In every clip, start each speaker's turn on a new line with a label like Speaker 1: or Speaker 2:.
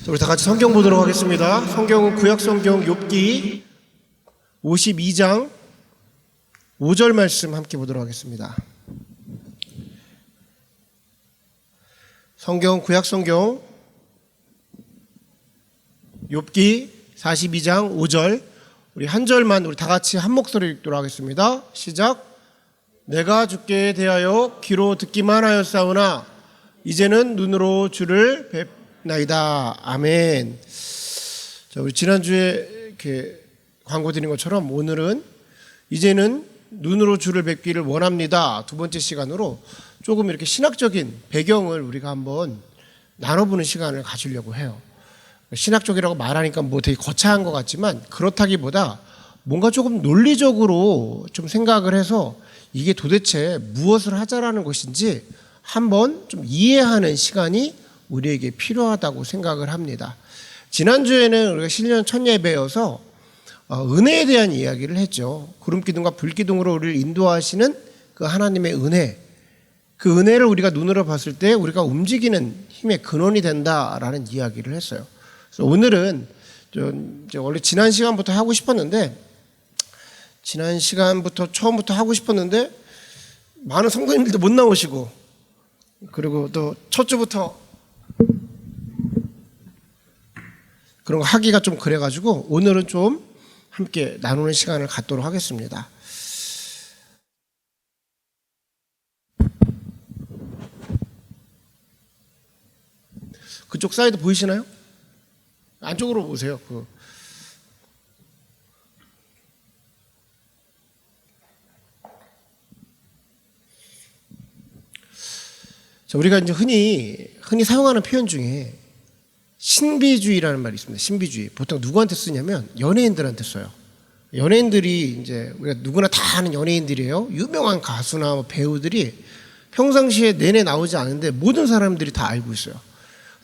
Speaker 1: 우리 다 같이 성경 보도록 하겠습니다. 성경은 구약성경 욥기 52장 5절 말씀 함께 보도록 하겠습니다. 성경 구약성경 욥기 42장 5절 우리 한 절만 우리 다 같이 한 목소리 읽도록 하겠습니다. 시작. 내가 주께 대하여 귀로 듣기만 하였사오나 이제는 눈으로 주를 뵙나이다. 아멘. 자, 우리 지난주에 이렇게 광고 드린 것처럼 오늘은 이제는 눈으로 주를 뵙기를 원합니다. 두 번째 시간으로 조금 이렇게 신학적인 배경을 우리가 한번 나눠보는 시간을 가지려고 해요. 신학적이라고 말하니까 뭐 되게 거창한 것 같지만 그렇다기보다 뭔가 조금 논리적으로 좀 생각을 해서 이게 도대체 무엇을 하자라는 것인지 한번 좀 이해하는 시간이 우리에게 필요하다고 생각을 합니다. 지난주에는 우리가 신년 첫 예배여서 은혜에 대한 이야기를 했죠. 구름기둥과 불기둥으로 우리를 인도하시는 그 하나님의 은혜, 그 은혜를 우리가 눈으로 봤을 때 우리가 움직이는 힘의 근원이 된다라는 이야기를 했어요. 그래서 오늘은 원래 지난 시간부터 하고 싶었는데 처음부터 하고 싶었는데 많은 성도님들도 못 나오시고 그리고 또 첫 주부터 그런 거 하기가 좀 그래가지고 오늘은 좀 함께 나누는 시간을 갖도록 하겠습니다. 그쪽 사이드 보이시나요? 안쪽으로 보세요. 자, 우리가 이제 흔히 사용하는 표현 중에 신비주의라는 말이 있습니다. 신비주의. 보통 누구한테 쓰냐면 연예인들한테 써요. 연예인들이 이제 우리가 누구나 다 아는 연예인들이에요. 유명한 가수나 뭐 배우들이 평상시에 내내 나오지 않은데 모든 사람들이 다 알고 있어요.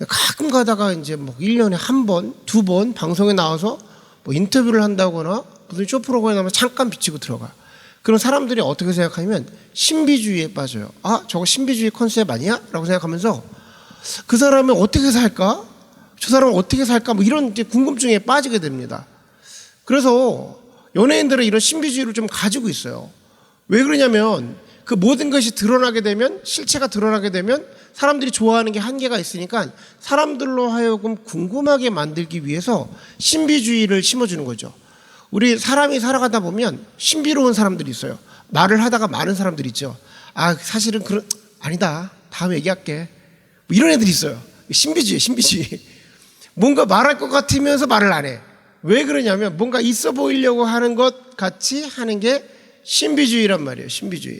Speaker 1: 가끔 가다가 이제 뭐 1년에 한 번, 두 번 방송에 나와서 뭐 인터뷰를 한다거나 무슨 쇼 프로그램에 나오면 잠깐 비치고 들어가. 그런 사람들이 어떻게 생각하냐면 신비주의에 빠져요. 아, 저거 신비주의 컨셉 아니야? 라고 생각하면서 그 사람은 어떻게 살까? 저 사람은 어떻게 살까? 뭐 이런 이제 궁금증에 빠지게 됩니다. 그래서 연예인들은 이런 신비주의를 좀 가지고 있어요. 왜 그러냐면 그 모든 것이 드러나게 되면, 실체가 드러나게 되면 사람들이 좋아하는 게 한계가 있으니까 사람들로 하여금 궁금하게 만들기 위해서 신비주의를 심어주는 거죠. 우리 사람이 살아가다 보면 신비로운 사람들이 있어요. 말을 하다가 많은 사람들이 있죠. 아, 사실은 아니다. 다음에 얘기할게. 뭐 이런 애들이 있어요. 신비주의. 뭔가 말할 것 같으면서 말을 안 해. 왜 그러냐면 뭔가 있어 보이려고 하는 것 같이 하는 게 신비주의란 말이에요. 신비주의.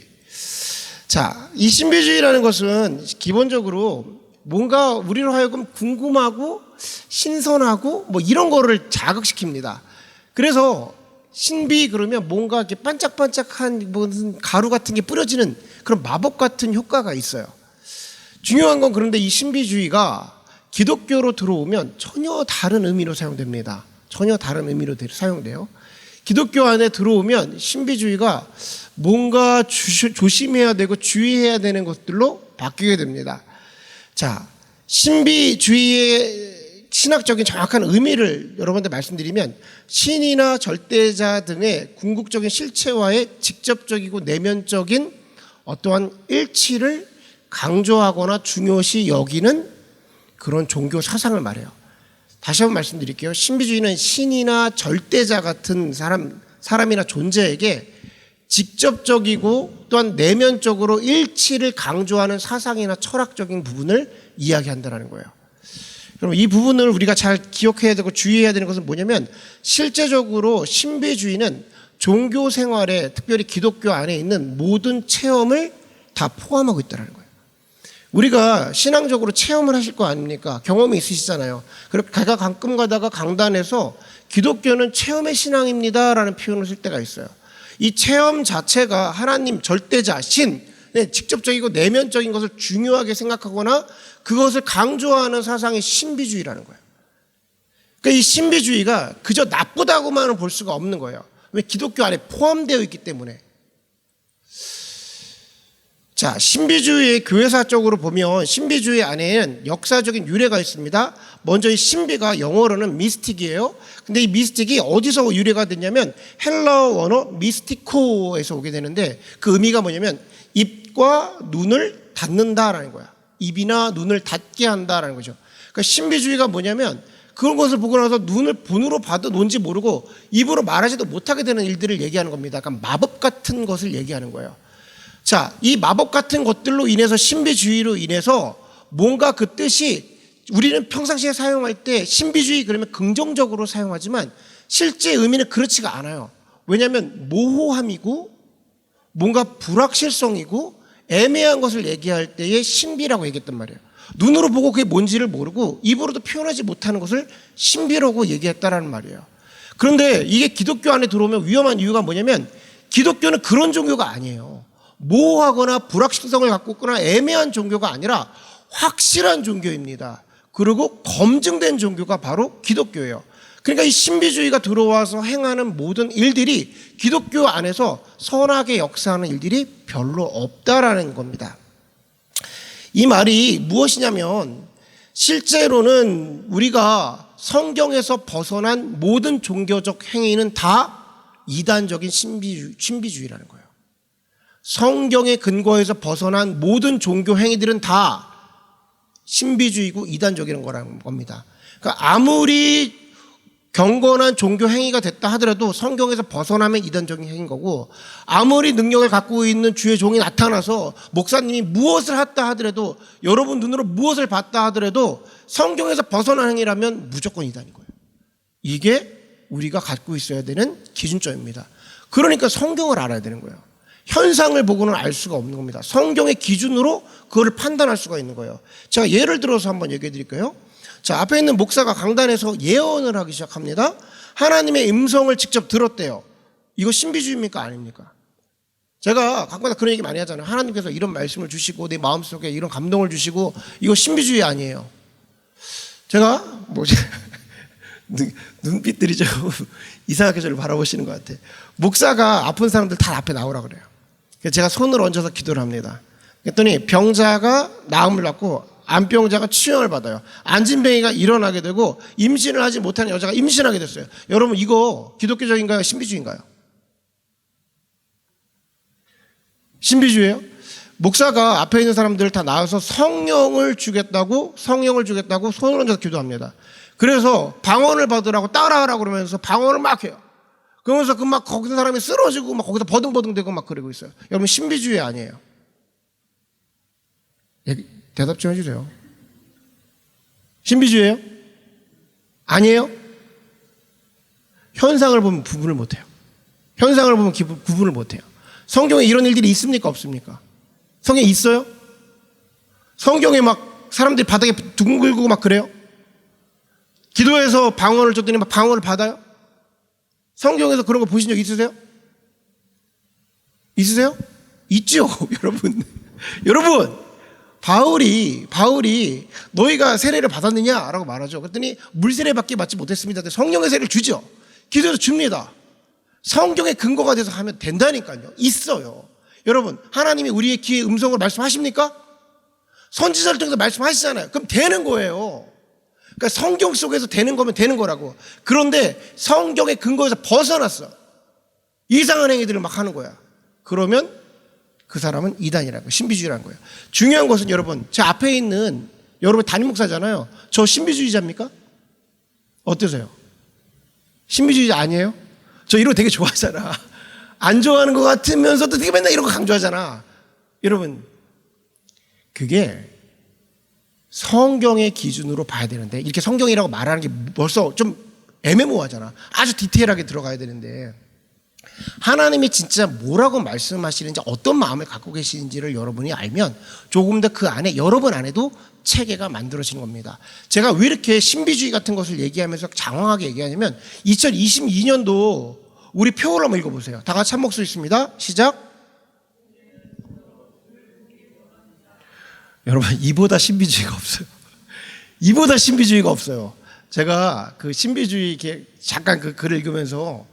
Speaker 1: 자, 이 신비주의라는 것은 기본적으로 뭔가 우리로 하여금 궁금하고 신선하고 뭐 이런 거를 자극시킵니다. 그래서 신비 그러면 뭔가 이렇게 반짝반짝한 무슨 가루 같은 게 뿌려지는 그런 마법 같은 효과가 있어요. 중요한 건 그런데 이 신비주의가 기독교로 들어오면 전혀 다른 의미로 사용됩니다. 전혀 다른 의미로 사용돼요. 기독교 안에 들어오면 신비주의가 뭔가 조심해야 되고 주의해야 되는 것들로 바뀌게 됩니다. 자, 신비주의의 신학적인 정확한 의미를 여러분한테 말씀드리면 신이나 절대자 등의 궁극적인 실체와의 직접적이고 내면적인 어떠한 일치를 강조하거나 중요시 여기는 그런 종교 사상을 말해요. 다시 한번 말씀드릴게요. 신비주의는 신이나 절대자 같은 사람이나 존재에게 직접적이고 또한 내면적으로 일치를 강조하는 사상이나 철학적인 부분을 이야기한다는 거예요. 여러분, 이 부분을 우리가 잘 기억해야 되고 주의해야 되는 것은 뭐냐면 실제적으로 신비주의는 종교 생활에 특별히 기독교 안에 있는 모든 체험을 다 포함하고 있다는 거예요. 우리가 신앙적으로 체험을 하실 거 아닙니까? 경험이 있으시잖아요. 그리고 가끔 가다가 강단에서 기독교는 체험의 신앙입니다라는 표현을 쓸 때가 있어요. 이 체험 자체가 하나님 절대자 신 직접적이고 내면적인 것을 중요하게 생각하거나 그것을 강조하는 사상이 신비주의라는 거예요. 그러니까 이 신비주의가 그저 나쁘다고만은 볼 수가 없는 거예요. 왜? 기독교 안에 포함되어 있기 때문에. 자, 신비주의의 교회사적으로 보면 신비주의 안에는 역사적인 유래가 있습니다. 먼저 이 신비가 영어로는 미스틱이에요. 근데 이 미스틱이 어디서 유래가 됐냐면 헬라어 원어 미스티코에서 오게 되는데 그 의미가 뭐냐면 입과 눈을 닫는다라는 거야. 입이나 눈을 닫게 한다라는 거죠. 그러니까 신비주의가 뭐냐면 그런 것을 보고 나서 눈으로 봐도 뭔지 모르고 입으로 말하지도 못하게 되는 일들을 얘기하는 겁니다. 약간 마법 같은 것을 얘기하는 거예요. 자, 이 마법 같은 것들로 인해서 신비주의로 인해서 뭔가 그 뜻이 우리는 평상시에 사용할 때 신비주의 그러면 긍정적으로 사용하지만 실제 의미는 그렇지가 않아요. 왜냐하면 모호함이고 뭔가 불확실성이고 애매한 것을 얘기할 때의 신비라고 얘기했단 말이에요. 눈으로 보고 그게 뭔지를 모르고 입으로도 표현하지 못하는 것을 신비라고 얘기했다라는 말이에요. 그런데 이게 기독교 안에 들어오면 위험한 이유가 뭐냐면 기독교는 그런 종교가 아니에요. 모호하거나 불확실성을 갖고 있거나 애매한 종교가 아니라 확실한 종교입니다. 그리고 검증된 종교가 바로 기독교예요. 그러니까 이 신비주의가 들어와서 행하는 모든 일들이 기독교 안에서 선하게 역사하는 일들이 별로 없다라는 겁니다. 이 말이 무엇이냐면 실제로는 우리가 성경에서 벗어난 모든 종교적 행위는 다 이단적인 신비주의라는 거예요. 성경의 근거에서 벗어난 모든 종교 행위들은 다 신비주의고 이단적인 거라는 겁니다. 그러니까 아무리 경건한 종교 행위가 됐다 하더라도 성경에서 벗어나면 이단적인 행위인 거고 아무리 능력을 갖고 있는 주의 종이 나타나서 목사님이 무엇을 했다 하더라도 여러분 눈으로 무엇을 봤다 하더라도 성경에서 벗어난 행위라면 무조건 이단인 거예요. 이게 우리가 갖고 있어야 되는 기준점입니다. 그러니까 성경을 알아야 되는 거예요. 현상을 보고는 알 수가 없는 겁니다. 성경의 기준으로 그걸 판단할 수가 있는 거예요. 제가 예를 들어서 한번 얘기해 드릴까요? 자, 앞에 있는 목사가 강단에서 예언을 하기 시작합니다. 하나님의 음성을 직접 들었대요. 이거 신비주의입니까? 아닙니까? 제가 가끔가다 그런 얘기 많이 하잖아요. 하나님께서 이런 말씀을 주시고 내 마음속에 이런 감동을 주시고 이거 신비주의 아니에요. 제가 눈빛들이 좀 이상하게 저를 바라보시는 것 같아요. 목사가 아픈 사람들 다 앞에 나오라 그래요. 제가 손을 얹어서 기도를 합니다. 그랬더니 병자가 나음을 받고 안병자가 치유를 받아요. 안진뱅이가 일어나게 되고 임신을 하지 못하는 여자가 임신하게 됐어요. 여러분 이거 기독교적인가요? 신비주의인가요? 신비주의예요? 목사가 앞에 있는 사람들 다 나와서 성령을 주겠다고 손을 얹어서 기도합니다. 그래서 방언을 받으라고 따라하라고 그러면서 방언을 막 해요. 그러면서 막 거기서 사람이 쓰러지고 막 거기서 버둥버둥대고 막 그러고 있어요. 여러분 신비주의 아니에요. 대답 좀 해주세요. 신비주의예요? 아니에요? 현상을 보면 구분을 못해요. 현상을 보면 구분을 못해요. 성경에 이런 일들이 있습니까? 없습니까? 성경에 있어요? 성경에 막 사람들이 바닥에 둥글고 막 그래요? 기도해서 방언을 줬더니 막 방언을 받아요? 성경에서 그런 거 보신 적 있으세요? 있으세요? 있죠, 여러분. 여러분, 바울이 너희가 세례를 받았느냐라고 말하죠. 그랬더니 물세례밖에 받지 못했습니다. 성령의 세례를 주죠. 기도해서 줍니다. 성경의 근거가 돼서 하면 된다니까요. 있어요. 여러분, 하나님이 우리의 귀에 음성을 말씀하십니까? 선지자를 통해서 말씀하시잖아요. 그럼 되는 거예요. 그러니까 성경 속에서 되는 거면 되는 거라고. 그런데 성경의 근거에서 벗어났어. 이상한 행위들을 막 하는 거야. 그러면 그 사람은 이단이라고, 신비주의라는 거예요. 중요한 것은 여러분, 제 앞에 있는 여러분 담임 목사잖아요. 저 신비주의자입니까? 어떠세요? 신비주의자 아니에요? 저 이런 거 되게 좋아하잖아. 안 좋아하는 것 같으면서도 되게 맨날 이런 거 강조하잖아. 여러분, 그게 성경의 기준으로 봐야 되는데 이렇게 성경이라고 말하는 게 벌써 좀 애매모호하잖아. 아주 디테일하게 들어가야 되는데 하나님이 진짜 뭐라고 말씀하시는지 어떤 마음을 갖고 계시는지를 여러분이 알면 조금 더 그 안에 여러분 안에도 체계가 만들어지는 겁니다. 제가 왜 이렇게 신비주의 같은 것을 얘기하면서 장황하게 얘기하냐면 2022년도 우리 표를 한번 읽어보세요. 다 같이 한 목소리 있습니다. 시작. 여러분, 이보다 신비주의가 없어요. 이보다 신비주의가 없어요. 제가 그 신비주의 잠깐 그 글을 읽으면서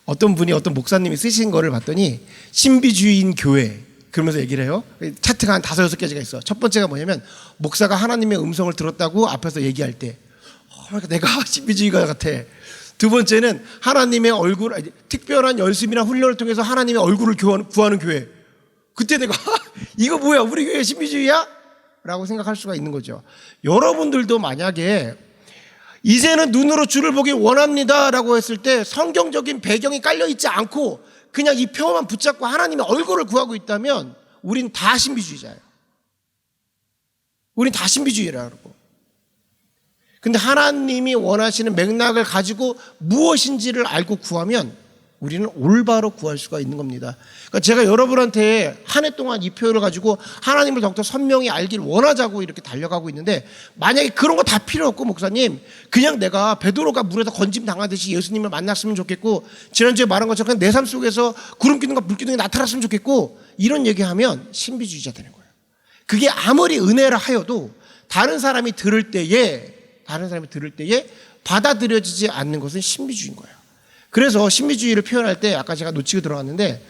Speaker 1: 어떤 분이 어떤 목사님이 쓰신 거를 봤더니 신비주의인 교회 그러면서 얘기를 해요. 차트가 한 5-6개가 있어. 첫 번째가 뭐냐면 목사가 하나님의 음성을 들었다고 앞에서 얘기할 때 내가 신비주의가 같아. 두 번째는 하나님의 얼굴, 특별한 연습이나 훈련을 통해서 하나님의 얼굴을 구하는 교회. 그때 내가 이거 뭐야, 우리 교회 신비주의야? 라고 생각할 수가 있는 거죠. 여러분들도 만약에 이제는 눈으로 주를 보기 원합니다 라고 했을 때 성경적인 배경이 깔려있지 않고 그냥 이 표만 붙잡고 하나님의 얼굴을 구하고 있다면 우린 다 신비주의자예요. 우린 다 신비주의라고. 근데 하나님이 원하시는 맥락을 가지고 무엇인지를 알고 구하면 우리는 올바로 구할 수가 있는 겁니다. 그러니까 제가 여러분한테 한 해 동안 이 표현을 가지고 하나님을 더욱더 선명히 알길 원하자고 이렇게 달려가고 있는데, 만약에 그런 거 다 필요 없고 목사님 그냥 내가 베드로가 물에서 건짐 당하듯이 예수님을 만났으면 좋겠고 지난주에 말한 것처럼 그냥 내 삶 속에서 구름 기둥과 불 기둥이 나타났으면 좋겠고 이런 얘기하면 신비주의자 되는 거예요. 그게 아무리 은혜라 하여도 다른 사람이 들을 때에 받아들여지지 않는 것은 신비주의인 거예요. 그래서 신비주의를 표현할 때 아까 제가 놓치고 들어갔는데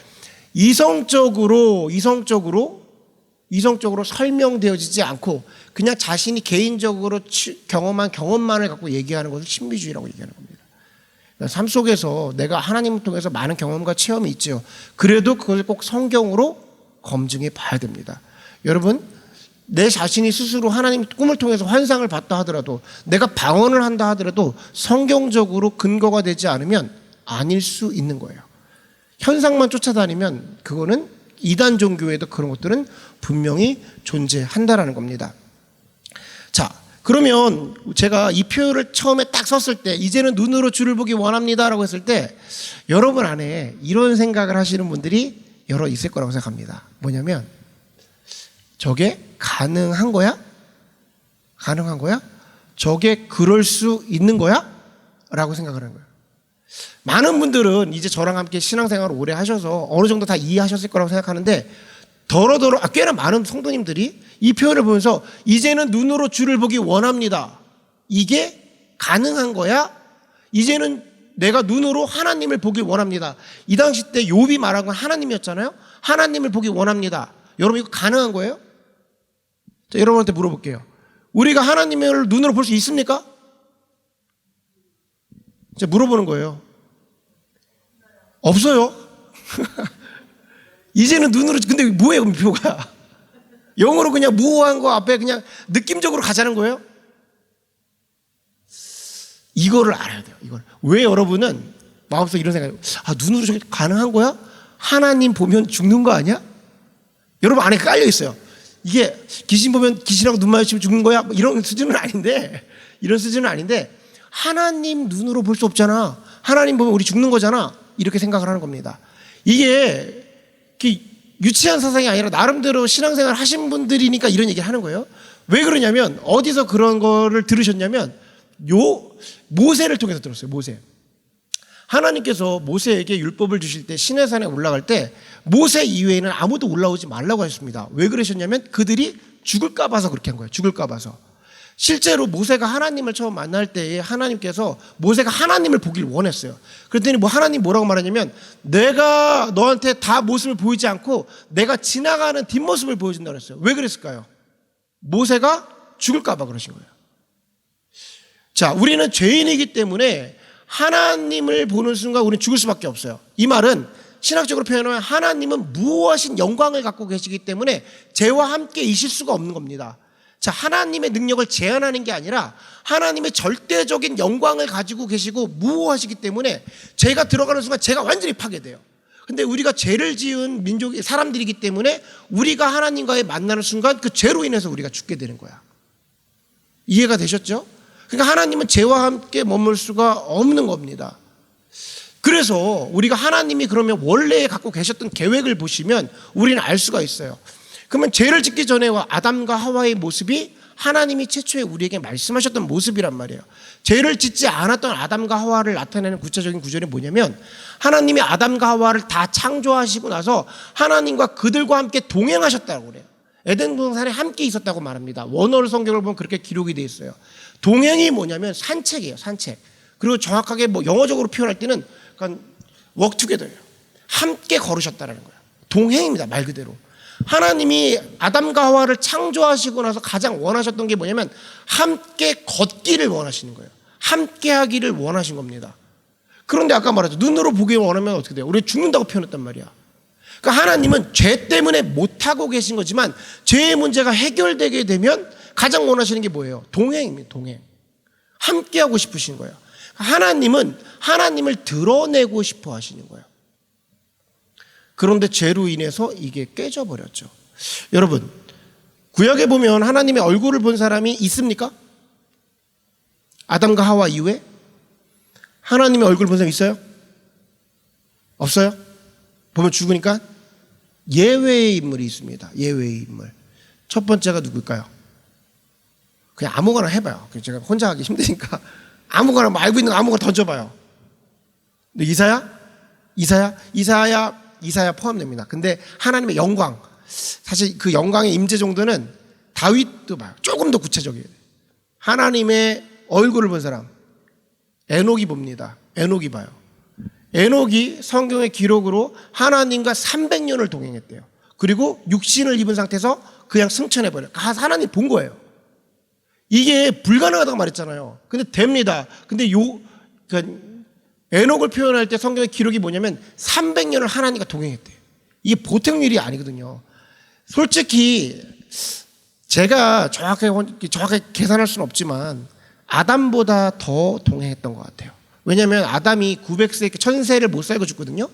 Speaker 1: 이성적으로 설명되어지지 않고 그냥 자신이 개인적으로 경험한 경험만을 갖고 얘기하는 것을 신비주의라고 얘기하는 겁니다. 그러니까 삶 속에서 내가 하나님을 통해서 많은 경험과 체험이 있죠. 그래도 그걸 꼭 성경으로 검증해 봐야 됩니다. 여러분, 내 자신이 스스로 하나님 꿈을 통해서 환상을 봤다 하더라도, 내가 방언을 한다 하더라도 성경적으로 근거가 되지 않으면 아닐 수 있는 거예요. 현상만 쫓아다니면 그거는 이단 종교에도 그런 것들은 분명히 존재한다라는 겁니다. 자, 그러면 제가 이 표현을 처음에 딱 썼을 때 이제는 눈으로 주를 보기 원합니다라고 했을 때 여러분 안에 이런 생각을 하시는 분들이 여러 있을 거라고 생각합니다. 뭐냐면 저게 가능한 거야? 가능한 거야? 저게 그럴 수 있는 거야? 라고 생각을 하는 거예요. 많은 분들은 이제 저랑 함께 신앙생활을 오래 하셔서 어느 정도 다 이해하셨을 거라고 생각하는데 꽤나 많은 성도님들이 이 표현을 보면서 이제는 눈으로 주를 보기 원합니다. 이게 가능한 거야? 이제는 내가 눈으로 하나님을 보기 원합니다. 이 당시 때 욥이 말한 건 하나님이었잖아요. 하나님을 보기 원합니다. 여러분 이거 가능한 거예요? 자, 여러분한테 물어볼게요. 우리가 하나님을 눈으로 볼 수 있습니까? 제가 물어보는 거예요. 없어요. 이제는 눈으로, 근데 뭐예요, 표가? 영어로 그냥 무어한 거 앞에 그냥 느낌적으로 가자는 거예요? 이거를 알아야 돼요, 이걸. 왜 여러분은 마음속에 이런 생각이, 눈으로 저게 가능한 거야? 하나님 보면 죽는 거 아니야? 여러분 안에 깔려 있어요. 이게 귀신 보면 귀신하고 눈 마주치면 죽는 거야? 뭐 이런 수준은 아닌데, 하나님 눈으로 볼 수 없잖아. 하나님 보면 우리 죽는 거잖아. 이렇게 생각을 하는 겁니다. 이게 유치한 사상이 아니라 나름대로 신앙생활 하신 분들이니까 이런 얘기를 하는 거예요. 왜 그러냐면 어디서 그런 거를 들으셨냐면 모세를 통해서 들었어요. 모세. 하나님께서 모세에게 율법을 주실 때 시내산에 올라갈 때 모세 이외에는 아무도 올라오지 말라고 하셨습니다. 왜 그러셨냐면 그들이 죽을까 봐서 그렇게 한 거예요. 죽을까 봐서. 실제로 모세가 하나님을 처음 만날 때에 하나님께서 모세가 하나님을 보길 원했어요. 그랬더니 하나님 뭐라고 말하냐면 내가 너한테 다 모습을 보이지 않고 내가 지나가는 뒷모습을 보여준다고 했어요. 왜 그랬을까요? 모세가 죽을까 봐 그러신 거예요. 자, 우리는 죄인이기 때문에 하나님을 보는 순간 우리는 죽을 수밖에 없어요. 이 말은 신학적으로 표현하면 하나님은 무엇인 영광을 갖고 계시기 때문에 죄와 함께 있을 수가 없는 겁니다. 자, 하나님의 능력을 제한하는 게 아니라 하나님의 절대적인 영광을 가지고 계시고 무호하시기 때문에 죄가 들어가는 순간 죄가 완전히 파괴돼요. 근데 우리가 죄를 지은 민족이 사람들이기 때문에 우리가 하나님과의 만나는 순간 그 죄로 인해서 우리가 죽게 되는 거야. 이해가 되셨죠? 그러니까 하나님은 죄와 함께 머물 수가 없는 겁니다. 그래서 우리가 하나님이 그러면 원래 갖고 계셨던 계획을 보시면 우리는 알 수가 있어요. 그러면 죄를 짓기 전에 아담과 하와의 모습이 하나님이 최초에 우리에게 말씀하셨던 모습이란 말이에요. 죄를 짓지 않았던 아담과 하와를 나타내는 구체적인 구절이 뭐냐면 하나님이 아담과 하와를 다 창조하시고 나서 하나님과 그들과 함께 동행하셨다고 그래요. 에덴 동산에 함께 있었다고 말합니다. 원어를 성경을 보면 그렇게 기록이 되어 있어요. 동행이 뭐냐면 산책이에요. 산책. 그리고 정확하게 영어적으로 표현할 때는 walk together예요. 함께 걸으셨다는 거예요. 동행입니다. 말 그대로. 하나님이 아담과 하와를 창조하시고 나서 가장 원하셨던 게 뭐냐면 함께 걷기를 원하시는 거예요. 함께 하기를 원하신 겁니다. 그런데 아까 말했죠. 눈으로 보기 원하면 어떻게 돼요? 우리 죽는다고 표현했단 말이야. 그러니까 하나님은 죄 때문에 못하고 계신 거지만 죄의 문제가 해결되게 되면 가장 원하시는 게 뭐예요? 동행입니다. 동행. 함께 하고 싶으신 거예요. 하나님은 하나님을 드러내고 싶어 하시는 거예요. 그런데 죄로 인해서 이게 깨져버렸죠. 여러분, 구약에 보면 하나님의 얼굴을 본 사람이 있습니까? 아담과 하와 이후에? 하나님의 얼굴을 본 사람 있어요? 없어요? 보면 죽으니까 예외의 인물이 있습니다. 예외의 인물. 첫 번째가 누굴까요? 그냥 아무거나 해봐요. 제가 혼자 하기 힘드니까 아무거나 알고 있는 거 아무거나 던져봐요. 근데 이사야 포함됩니다. 근데 하나님의 영광, 사실 그 영광의 임재 정도는 다윗도 봐요. 조금 더 구체적이에요. 하나님의 얼굴을 본 사람 에녹이 봅니다. 에녹이 봐요. 에녹이 성경의 기록으로 하나님과 300년을 동행했대요. 그리고 육신을 입은 상태에서 그냥 승천해버려요. 하나님 본 거예요. 이게 불가능하다고 말했잖아요. 근데 됩니다. 근데 에녹을 표현할 때 성경의 기록이 뭐냐면 300년을 하나님과 동행했대요. 이게 보통 일이 아니거든요. 솔직히 제가 정확하게 계산할 수는 없지만 아담보다 더 동행했던 것 같아요. 왜냐하면 아담이 900세, 1000세를 못 살고 죽거든요.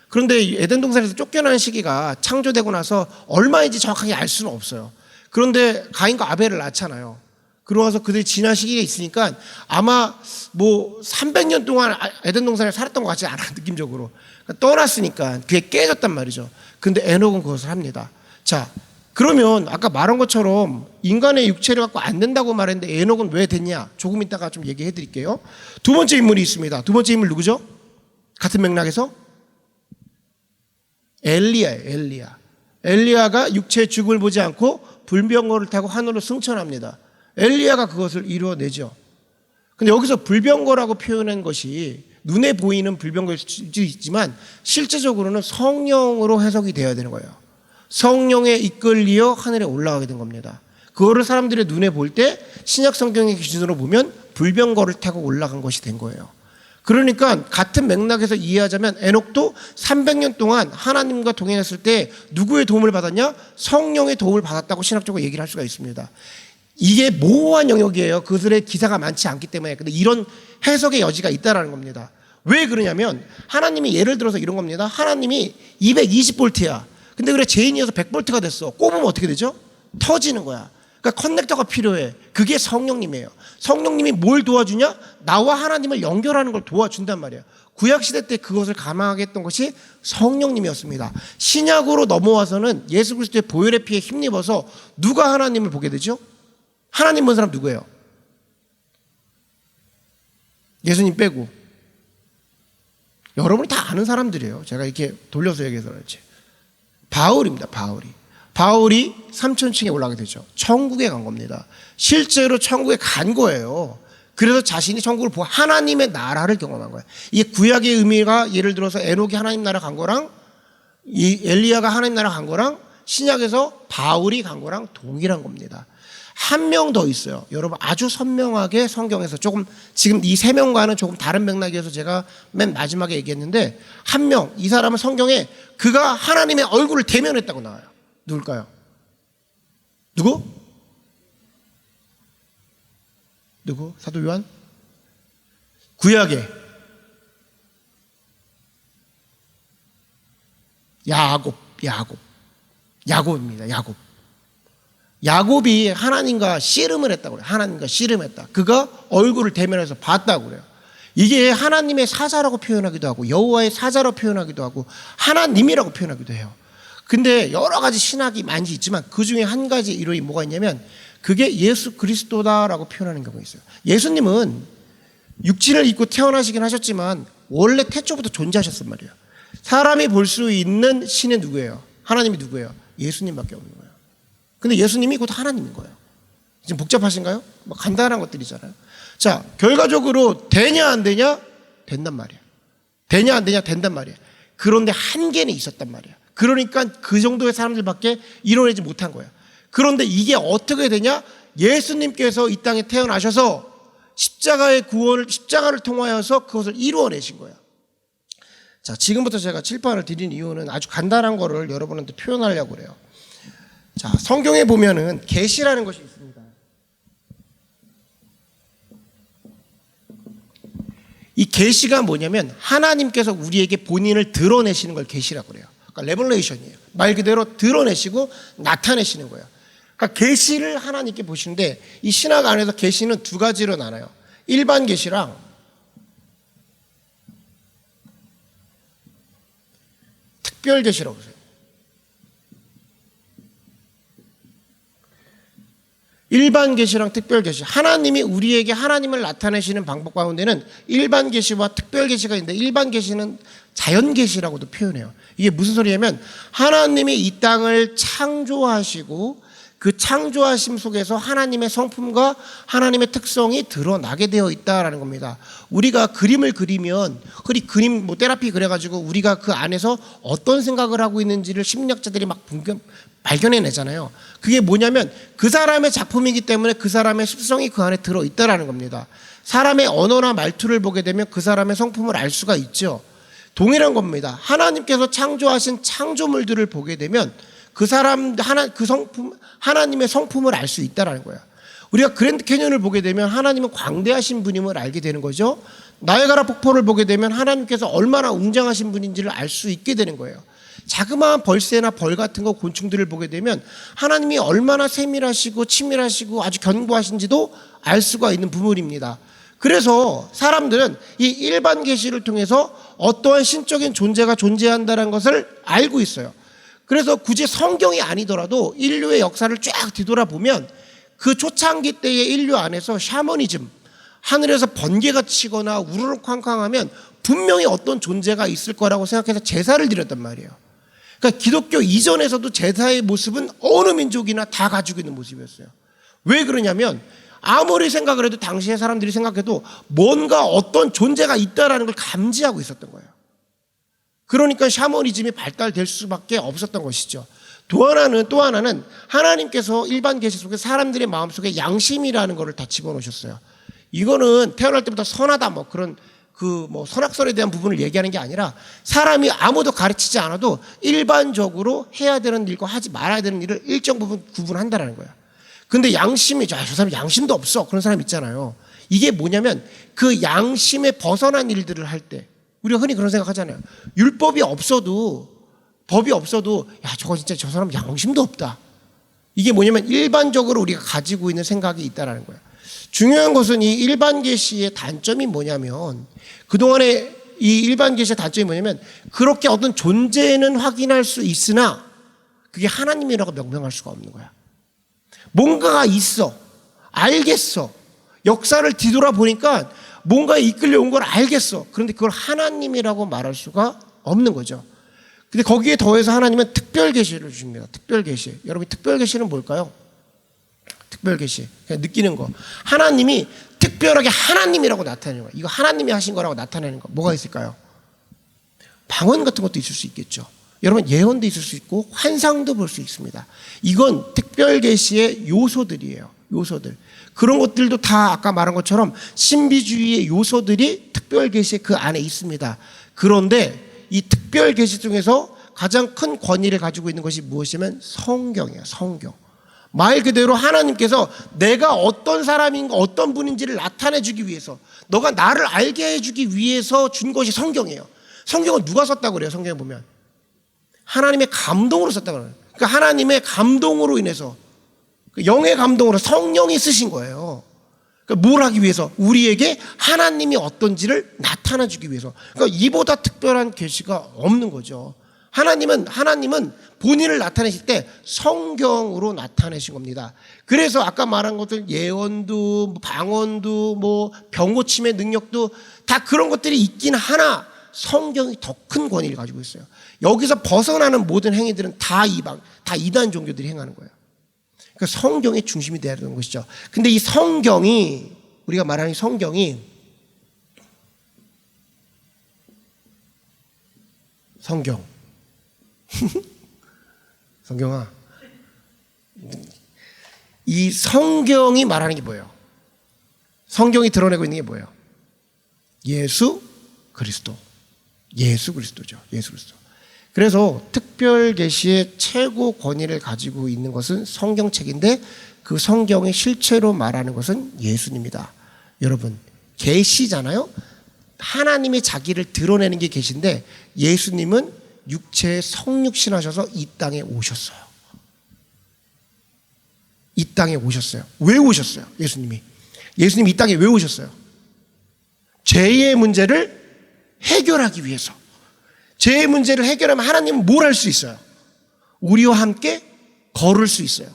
Speaker 1: 그런데 에덴 동산에서 쫓겨난 시기가 창조되고 나서 얼마인지 정확하게 알 수는 없어요. 그런데 가인과 아벨을 낳잖아요. 그러고서 그들이 지난 시기가 있으니까 아마 뭐 300년 동안 에덴 동산에 살았던 것 같지 않아요. 느낌적으로. 그러니까 떠났으니까 그게 깨졌단 말이죠. 근데 에녹은 그것을 합니다. 자, 그러면 아까 말한 것처럼 인간의 육체를 갖고 안 된다고 말했는데 에녹은 왜 됐냐? 조금 이따가 좀 얘기해 드릴게요. 두 번째 인물이 있습니다. 두 번째 인물 누구죠? 같은 맥락에서 엘리야예요. 엘리야가 육체의 죽음을 보지 않고 불병거를 타고 하늘로 승천합니다. 엘리야가 그것을 이루어내죠. 근데 여기서 불병거라고 표현한 것이 눈에 보이는 불병거일 수도 있지만 실제적으로는 성령으로 해석이 되어야 되는 거예요. 성령에 이끌리어 하늘에 올라가게 된 겁니다. 그거를 사람들의 눈에 볼 때 신약 성경의 기준으로 보면 불병거를 타고 올라간 것이 된 거예요. 그러니까 같은 맥락에서 이해하자면 에녹도 300년 동안 하나님과 동행했을 때 누구의 도움을 받았냐? 성령의 도움을 받았다고 신학적으로 얘기를 할 수가 있습니다. 이게 모호한 영역이에요. 그들의 기사가 많지 않기 때문에. 근데 이런 해석의 여지가 있다는 겁니다. 왜 그러냐면 하나님이 예를 들어서 이런 겁니다. 하나님이 220볼트야. 근데 그래 죄인이어서 100볼트가 됐어. 꼽으면 어떻게 되죠? 터지는 거야. 그러니까 커넥터가 필요해. 그게 성령님이에요. 성령님이 뭘 도와주냐? 나와 하나님을 연결하는 걸 도와준단 말이에요. 구약시대 때 그것을 가망하게 했던 것이 성령님이었습니다. 신약으로 넘어와서는 예수 그리스도의 보혈의 피에 힘입어서 누가 하나님을 보게 되죠? 하나님 본 사람 누구예요? 예수님 빼고. 여러분이 다 아는 사람들이에요. 제가 이렇게 돌려서 얘기해서 그렇지. 바울입니다. 바울이 3천층에 올라가게 되죠. 천국에 간 겁니다. 실제로 천국에 간 거예요. 그래서 자신이 천국을 보고 하나님의 나라를 경험한 거예요. 이게 구약의 의미가 예를 들어서 에녹이 하나님 나라 간 거랑 이 엘리야가 하나님 나라 간 거랑 신약에서 바울이 간 거랑 동일한 겁니다. 한 명 더 있어요. 여러분 아주 선명하게 성경에서 조금 지금 이 세 명과는 조금 다른 맥락이어서 제가 맨 마지막에 얘기했는데 한 명, 이 사람은 성경에 그가 하나님의 얼굴을 대면했다고 나와요. 누굴까요? 누구? 사도 요한? 구약에 야곱입니다. 야곱이 하나님과 씨름을 했다고 그래요. 하나님과 씨름했다. 그가 얼굴을 대면해서 봤다고 그래요. 이게 하나님의 사자라고 표현하기도 하고 여호와의 사자로 표현하기도 하고 하나님이라고 표현하기도 해요. 근데 여러 가지 신학이 많이 있지만 그 중에 한 가지 이론이 뭐가 있냐면 그게 예수 그리스도다라고 표현하는 경우가 있어요. 예수님은 육신을 입고 태어나시긴 하셨지만 원래 태초부터 존재하셨단 말이에요. 사람이 볼 수 있는 신은 누구예요? 하나님이 누구예요? 예수님밖에 없는 거예요. 근데 예수님이 곧 하나님인 거예요. 지금 복잡하신가요? 뭐 간단한 것들이잖아요. 자, 결과적으로 되냐 안 되냐? 된단 말이에요. 되냐 안 되냐? 된단 말이에요. 그런데 한계는 있었단 말이에요. 그러니까 그 정도의 사람들밖에 이뤄내지 못한 거예요. 그런데 이게 어떻게 되냐? 예수님께서 이 땅에 태어나셔서 십자가의 구원을, 십자가를 통하여서 그것을 이루어내신 거예요. 자, 지금부터 제가 칠판을 드린 이유는 아주 간단한 거를 여러분한테 표현하려고 그래요. 자, 성경에 보면은 계시라는 것이 있습니다. 이 계시가 뭐냐면 하나님께서 우리에게 본인을 드러내시는 걸 계시라고 그래요. 그러니까 레벨레이션이에요. 말 그대로 드러내시고 나타내시는 거예요. 그러니까 계시를 하나님께 보시는데 이 신학 안에서 계시는 두 가지로 나눠요. 일반 계시랑 특별 계시라고 해요. 일반 계시랑 특별 계시. 하나님이 우리에게 하나님을 나타내시는 방법 가운데는 일반 계시와 특별 계시가 있는데 일반 계시는 자연 계시라고도 표현해요. 이게 무슨 소리냐면 하나님이 이 땅을 창조하시고 그 창조하심 속에서 하나님의 성품과 하나님의 특성이 드러나게 되어 있다라는 겁니다. 우리가 그림을 그리면 그림 테라피 그래가지고 우리가 그 안에서 어떤 생각을 하고 있는지를 심리학자들이 막 발견해내잖아요. 그게 뭐냐면 그 사람의 작품이기 때문에 그 사람의 습성이 그 안에 들어있다라는 겁니다. 사람의 언어나 말투를 보게 되면 그 사람의 성품을 알 수가 있죠. 동일한 겁니다. 하나님께서 창조하신 창조물들을 보게 되면 그 사람 하나님의 성품을 알 수 있다라는 거야. 우리가 그랜드 캐년을 보게 되면 하나님은 광대하신 분임을 알게 되는 거죠. 나이아가라 폭포를 보게 되면 하나님께서 얼마나 웅장하신 분인지를 알 수 있게 되는 거예요. 자그마한 벌새나 벌 같은 거 곤충들을 보게 되면 하나님이 얼마나 세밀하시고 치밀하시고 아주 견고하신지도 알 수가 있는 부분입니다. 그래서 사람들은 이 일반 계시를 통해서 어떠한 신적인 존재가 존재한다는 것을 알고 있어요. 그래서 굳이 성경이 아니더라도 인류의 역사를 쫙 뒤돌아보면 그 초창기 때의 인류 안에서 샤머니즘, 하늘에서 번개가 치거나 우르르쾅쾅하면 분명히 어떤 존재가 있을 거라고 생각해서 제사를 드렸단 말이에요. 그러니까 기독교 이전에서도 제사의 모습은 어느 민족이나 다 가지고 있는 모습이었어요. 왜 그러냐면 아무리 생각을 해도 당시의 사람들이 생각해도 뭔가 어떤 존재가 있다라는 걸 감지하고 있었던 거예요. 그러니까 샤머니즘이 발달될 수밖에 없었던 것이죠. 또 하나는 하나님께서 일반 계시 속에 사람들의 마음속에 양심이라는 것을 다 집어넣으셨어요. 이거는 태어날 때부터 선하다 그런 선악설에 대한 부분을 얘기하는 게 아니라 사람이 아무도 가르치지 않아도 일반적으로 해야 되는 일과 하지 말아야 되는 일을 일정 부분 구분한다라는 거야. 근데 양심이 저 사람 양심도 없어 그런 사람 있잖아요. 이게 뭐냐면 그 양심에 벗어난 일들을 할 때 우리가 흔히 그런 생각하잖아요. 율법이 없어도 법이 없어도 저거 진짜 저 사람 양심도 없다. 이게 뭐냐면 일반적으로 우리가 가지고 있는 생각이 있다라는 거예요. 중요한 것은 이 일반 계시의 단점이 뭐냐면 그동안에 이 일반 계시의 단점이 뭐냐면 그렇게 어떤 존재는 확인할 수 있으나 그게 하나님이라고 명명할 수가 없는 거야. 뭔가가 있어. 알겠어. 역사를 뒤돌아보니까 뭔가에 이끌려온 걸 알겠어. 그런데 그걸 하나님이라고 말할 수가 없는 거죠. 근데 거기에 더해서 하나님은 특별 계시를 주십니다. 특별 계시. 여러분 특별 계시는 뭘까요? 특별 계시. 그냥 느끼는 거. 하나님이 특별하게 하나님이라고 나타내는 거예요. 이거 하나님이 하신 거라고 나타내는 거. 뭐가 있을까요? 방언 같은 것도 있을 수 있겠죠. 여러분 예언도 있을 수 있고 환상도 볼 수 있습니다. 이건 특별 계시의 요소들이에요. 요소들. 그런 것들도 다 아까 말한 것처럼 신비주의의 요소들이 특별 계시의 그 안에 있습니다. 그런데 이 특별 계시 중에서 가장 큰 권위를 가지고 있는 것이 무엇이냐면 성경이에요. 성경. 말 그대로 하나님께서 내가 어떤 사람인가 어떤 분인지를 나타내 주기 위해서 너가 나를 알게 해주기 위해서 준 것이 성경이에요. 성경은 누가 썼다고 그래요? 성경에 보면 하나님의 감동으로 썼다고 그래요. 그러니까 하나님의 감동으로 인해서 영의 감동으로 성령이 쓰신 거예요. 그러니까 뭘 하기 위해서? 우리에게 하나님이 어떤지를 나타내 주기 위해서. 그러니까 이보다 특별한 계시가 없는 거죠. 하나님은 본인을 나타내실 때 성경으로 나타내신 겁니다. 그래서 아까 말한 것들 예언도 방언도 병고침의 능력도 다 그런 것들이 있긴 하나 성경이 더 큰 권위를 가지고 있어요. 여기서 벗어나는 모든 행위들은 다 이방, 다 이단 종교들이 행하는 거예요. 그러니까 성경의 중심이 되어야 되는 것이죠. 근데 이 성경이 우리가 말하는 성경 성경아, 이 성경이 말하는 게 뭐예요? 성경이 드러내고 있는 게 뭐예요? 예수 그리스도. 예수 그리스도죠. 예수 그리스도. 그래서 특별 계시의 최고 권위를 가지고 있는 것은 성경책인데 그 성경의 실체로 말하는 것은 예수님이다. 여러분, 계시잖아요. 하나님이 자기를 드러내는 게 계시인데 예수님은 육체에 성육신 하셔서 이 땅에 오셨어요. 이 땅에 오셨어요. 왜 오셨어요? 예수님이 이 땅에 왜 오셨어요? 죄의 문제를 해결하기 위해서. 죄의 문제를 해결하면 하나님은 뭘 할 수 있어요? 우리와 함께 걸을 수 있어요.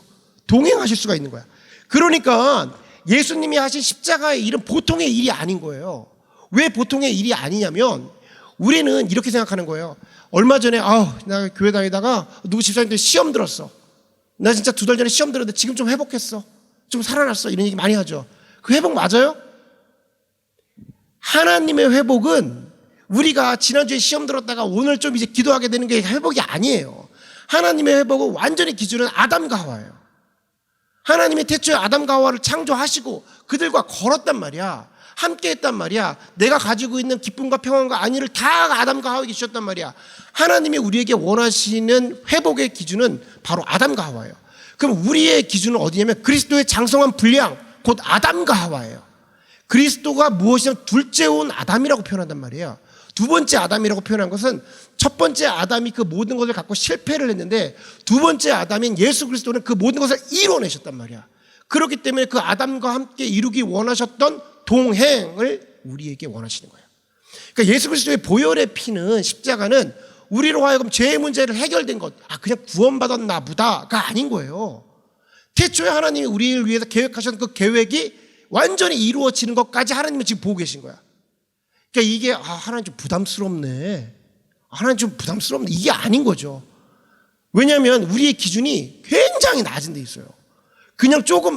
Speaker 1: 동행하실 수가 있는 거야. 그러니까 예수님이 하신 십자가의 일은 보통의 일이 아닌 거예요. 왜 보통의 일이 아니냐면 우리는 이렇게 생각하는 거예요. 얼마 전에 나 교회 다니다가 누구 집사님들 시험 들었어. 나 진짜 2달 전에 시험 들었는데 지금 좀 회복했어. 좀 살아났어. 이런 얘기 많이 하죠. 그 회복 맞아요? 하나님의 회복은 우리가 지난주에 시험 들었다가 오늘 좀 이제 기도하게 되는 게 회복이 아니에요. 하나님의 회복은 완전히 기준은 아담과 하와예요. 하나님이 태초에 아담과 하와를 창조하시고 그들과 걸었단 말이야. 함께 했단 말이야. 내가 가지고 있는 기쁨과 평안과 안위를 다 아담과 하와에게 주셨단 말이야. 하나님이 우리에게 원하시는 회복의 기준은 바로 아담과 하와예요. 그럼 우리의 기준은 어디냐면 그리스도의 장성한 분량, 곧 아담과 하와예요. 그리스도가 무엇이냐 둘째 온 아담이라고 표현한단 말이에요. 두 번째 아담이라고 표현한 것은 첫 번째 아담이 그 모든 것을 갖고 실패를 했는데 두 번째 아담인 예수 그리스도는 그 모든 것을 이뤄내셨단 말이야. 그렇기 때문에 그 아담과 함께 이루기 원하셨던 동행을 우리에게 원하시는 거예요. 그러니까 예수 그리스도의 보혈의 피는 십자가는 우리로 하여금 죄의 문제를 해결된 것, 그냥 구원받았나 보다가 아닌 거예요. 태초에 하나님이 우리를 위해서 계획하셨던 그 계획이 완전히 이루어지는 것까지 하나님은 지금 보고 계신 거야. 그러니까 이게 하나님 좀 부담스럽네. 하나님 좀 부담스럽네. 이게 아닌 거죠. 왜냐하면 우리의 기준이 굉장히 낮은 데 있어요. 그냥 조금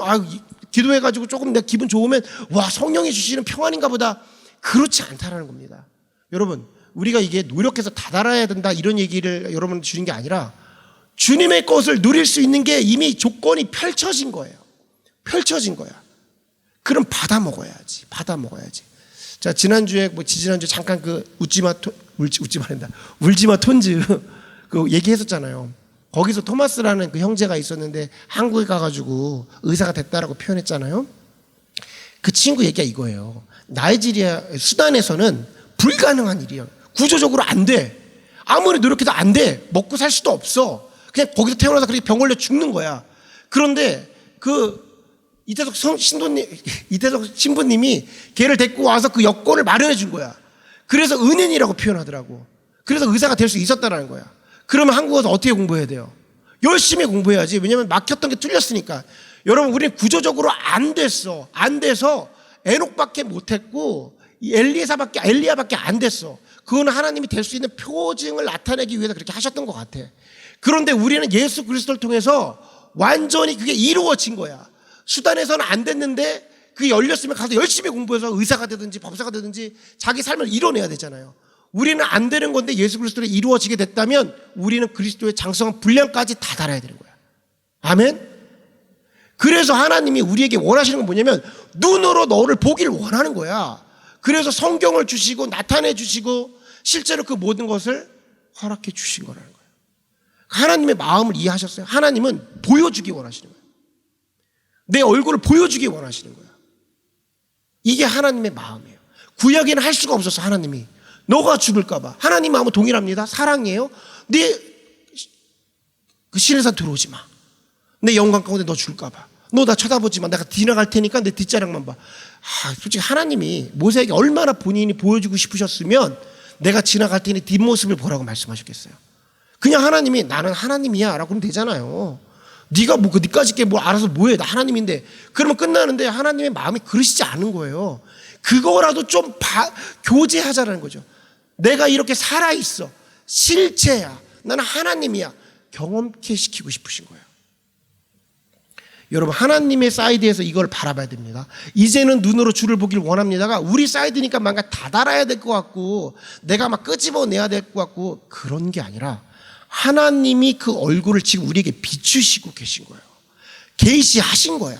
Speaker 1: 기도해가지고 조금 내 기분 좋으면 성령이 주시는 평안인가 보다. 그렇지 않다라는 겁니다. 여러분, 우리가 이게 노력해서 다달아야 된다 이런 얘기를 여러분한테 주는 게 아니라 주님의 것을 누릴 수 있는 게 이미 조건이 펼쳐진 거예요. 펼쳐진 거야. 그럼 받아 먹어야지. 자, 지난주에 지지난주에 잠깐 울지마 톤즈 그 얘기했었잖아요. 거기서 토마스라는 그 형제가 있었는데 한국에 가가지고 의사가 됐다라고 표현했잖아요. 그 친구 얘기가 이거예요. 나이지리아, 수단에서는 불가능한 일이에요. 구조적으로 안 돼. 아무리 노력해도 안 돼. 먹고 살 수도 없어. 그냥 거기서 태어나서 그렇게 병 걸려 죽는 거야. 그런데 이태석 신부님이 걔를 데리고 와서 그 여건을 마련해 준 거야. 그래서 은인이라고 표현하더라고. 그래서 의사가 될 수 있었다라는 거야. 그러면 한국 와서 어떻게 공부해야 돼요? 열심히 공부해야지. 왜냐하면 막혔던 게 뚫렸으니까. 여러분, 우리는 구조적으로 안 됐어. 안 돼서 에녹밖에 못했고 엘리야밖에 안 됐어. 그건 하나님이 될 수 있는 표징을 나타내기 위해서 그렇게 하셨던 것 같아. 그런데 우리는 예수 그리스도를 통해서 완전히 그게 이루어진 거야. 수단에서는 안 됐는데 그게 열렸으면 가서 열심히 공부해서 의사가 되든지 법사가 되든지 자기 삶을 이뤄내야 되잖아요. 우리는 안 되는 건데 예수 그리스도로 이루어지게 됐다면 우리는 그리스도의 장성한 분량까지 다 달아야 되는 거야. 아멘? 그래서 하나님이 우리에게 원하시는 건 뭐냐면 눈으로 너를 보기를 원하는 거야. 그래서 성경을 주시고 나타내 주시고 실제로 그 모든 것을 허락해 주신 거라는 거예요. 하나님의 마음을 이해하셨어요. 하나님은 보여주기 원하시는 거예요. 내 얼굴을 보여주기 원하시는 거야. 이게 하나님의 마음이에요. 구약에는 할 수가 없었어. 하나님이 너가 죽을까 봐. 하나님 마음은 동일합니다. 사랑이에요. 네 그 신의 들어오지 마. 내 영광 가운데 너 죽을까 봐. 너 나 쳐다보지 마. 내가 지나갈 테니까 내 뒷자락만 봐. 솔직히 하나님이 모세에게 얼마나 본인이 보여주고 싶으셨으면 내가 지나갈 테니 뒷모습을 보라고 말씀하셨겠어요. 그냥 하나님이 나는 하나님이야 라고 하면 되잖아요. 네가 니까짓 게 뭘 알아서 뭐해. 나 하나님인데. 그러면 끝나는데 하나님의 마음이 그러시지 않은 거예요. 그거라도 좀 교제하자라는 거죠. 내가 이렇게 살아있어. 실체야. 나는 하나님이야. 경험케 시키고 싶으신 거예요. 여러분, 하나님의 사이드에서 이걸 바라봐야 됩니다. 이제는 눈으로 주를 보길 원합니다가 우리 사이드니까 뭔가 다 달아야 될 것 같고 내가 막 끄집어내야 될 것 같고 그런 게 아니라 하나님이 그 얼굴을 지금 우리에게 비추시고 계신 거예요. 계시하신 거야.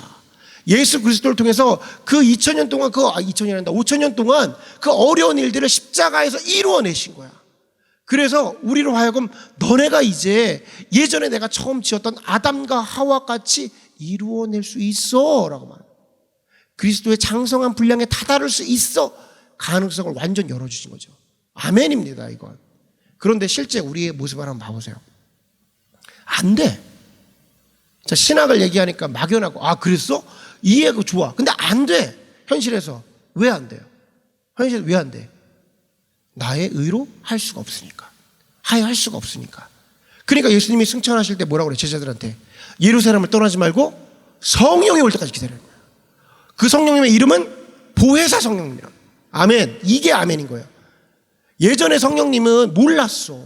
Speaker 1: 예수 그리스도를 통해서 그 2000년 동안 2000년이 아니다. 5000년 동안 그 어려운 일들을 십자가에서 이루어내신 거야. 그래서 우리로 하여금 너네가 이제 예전에 내가 처음 지었던 아담과 하와 같이 이루어낼 수 있어 라고 말해요. 그리스도의 장성한 분량에 다다를 수 있어. 가능성을 완전 열어주신 거죠. 아멘입니다 이건. 그런데 실제 우리의 모습을 한번 봐보세요. 안 돼. 자, 신학을 얘기하니까 막연하고 그랬어? 이해가 좋아. 근데 안 돼. 현실에서. 왜 안 돼요? 현실에서 왜 안 돼? 나의 의로 할 수가 없으니까. 하여할 수가 없으니까. 그러니까 예수님이 승천하실 때 뭐라고 그래? 제자들한테 예루살렘을 떠나지 말고 성령이 올 때까지 기다려야 거예요. 그 성령님의 이름은 보혜사 성령님이야. 아멘. 이게 아멘인 거예요. 예전에 성령님은 몰랐어.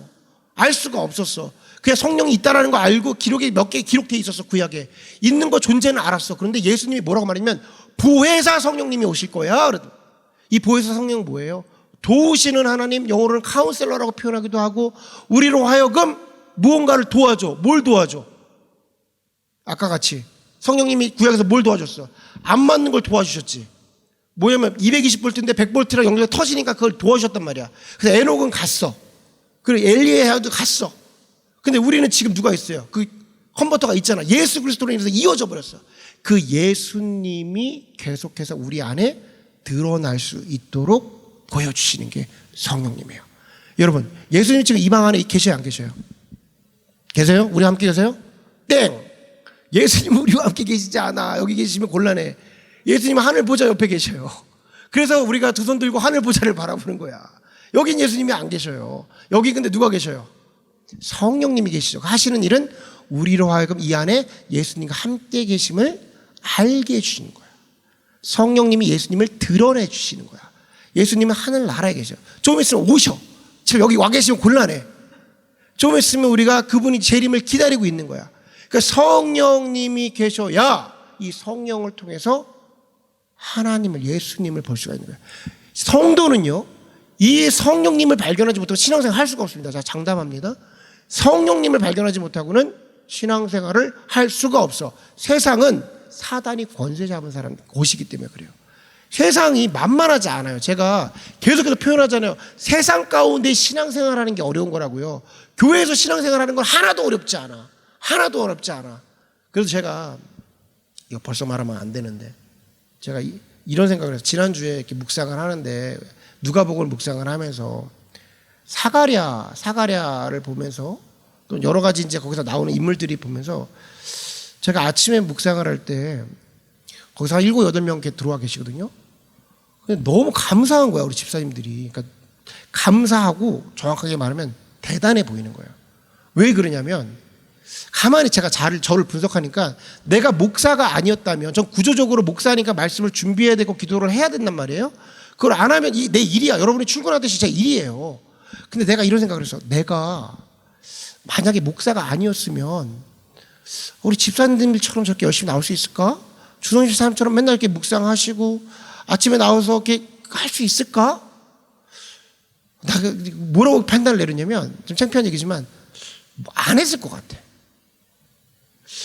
Speaker 1: 알 수가 없었어. 그냥 성령이 있다라는 거 알고 기록에 몇 개 기록되어 있었어. 구약에 있는 거 존재는 알았어. 그런데 예수님이 뭐라고 말하냐면 보혜사 성령님이 오실 거야. 이 보혜사 성령은 뭐예요? 도우시는 하나님, 영어로는 카운셀러라고 표현하기도 하고, 우리로 하여금 무언가를 도와줘. 뭘 도와줘? 아까 같이 성령님이 구약에서 뭘 도와줬어? 안 맞는 걸 도와주셨지. 뭐냐면 220V인데 100V랑 연결이 터지니까 그걸 도와주셨단 말이야. 그래서 에녹은 갔어. 그리고 엘리야도 갔어. 근데 우리는 지금 누가 있어요? 그 컨버터가 있잖아. 예수 그리스도로 인해서 이어져 버렸어. 그 예수님이 계속해서 우리 안에 드러날 수 있도록 보여주시는 게 성령님이에요. 여러분, 예수님 지금 이 방 안에 계셔요, 안 계셔요? 계세요? 우리 함께 계세요? 땡! 예수님은 우리와 함께 계시지 않아. 여기 계시면 곤란해. 예수님은 하늘 보좌 옆에 계셔요. 그래서 우리가 두 손 들고 하늘 보좌를 바라보는 거야. 여긴 예수님이 안 계셔요. 여기 근데 누가 계셔요? 성령님이 계시죠. 하시는 일은 우리로 하여금 이 안에 예수님과 함께 계심을 알게 해주시는 거야. 성령님이 예수님을 드러내 주시는 거야. 예수님은 하늘나라에 계셔. 좀 있으면 오셔. 지금 여기 와 계시면 곤란해. 좀 있으면 우리가 그분이 재림을 기다리고 있는 거야. 그러니까 성령님이 계셔야 이 성령을 통해서 하나님을, 예수님을 볼 수가 있는 거예요. 성도는요, 이 성령님을 발견하지 못하고 신앙생활 할 수가 없습니다. 자, 장담합니다. 성령님을 발견하지 못하고는 신앙생활을 할 수가 없어. 세상은 사단이 권세 잡은 사람 곳이기 때문에 그래요. 세상이 만만하지 않아요. 제가 계속해서 표현하잖아요. 세상 가운데 신앙생활하는 게 어려운 거라고요. 교회에서 신앙생활하는 건 하나도 어렵지 않아. 하나도 어렵지 않아. 그래서 제가 이거 벌써 말하면 안 되는데, 제가 이런 생각을 해서 지난주에 이렇게 묵상을 하는데, 누가복음을 묵상을 하면서 사가랴를 보면서 또 여러 가지 이제 거기서 나오는 인물들이 보면서 제가 아침에 묵상을 할 때 거기서 한 7, 8명 이렇게 들어와 계시거든요. 근데 너무 감사한 거야, 우리 집사님들이. 그러니까 감사하고 정확하게 말하면 대단해 보이는 거예요. 왜 그러냐면 가만히 제가 저를 분석하니까 내가 목사가 아니었다면, 전 구조적으로 목사니까 말씀을 준비해야 되고 기도를 해야 된단 말이에요. 그걸 안 하면 내 일이야. 여러분이 출근하듯이 제 일이에요. 근데 내가 이런 생각을 했어. 내가 만약에 목사가 아니었으면 우리 집사님들처럼 저렇게 열심히 나올 수 있을까? 주성식 사람처럼 맨날 이렇게 묵상하시고 아침에 나와서 이렇게 할 수 있을까? 나 뭐라고 판단을 내렸냐면, 좀 창피한 얘기지만 안 했을 것 같아.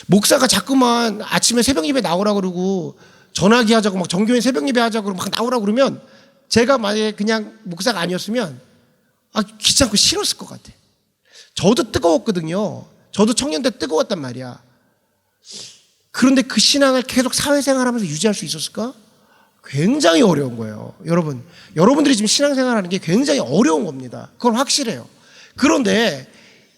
Speaker 1: 목사가 자꾸만 아침에 새벽 예배 나오라고 그러고 전화기 하자고 막 정교회 새벽 예배 하자고 막 나오라고 그러면, 제가 만약에 그냥 목사가 아니었으면 귀찮고 싫었을 것 같아. 저도 뜨거웠거든요. 저도 청년 때 뜨거웠단 말이야. 그런데 그 신앙을 계속 사회생활하면서 유지할 수 있었을까? 굉장히 어려운 거예요. 여러분들이 지금 신앙생활하는 게 굉장히 어려운 겁니다. 그건 확실해요. 그런데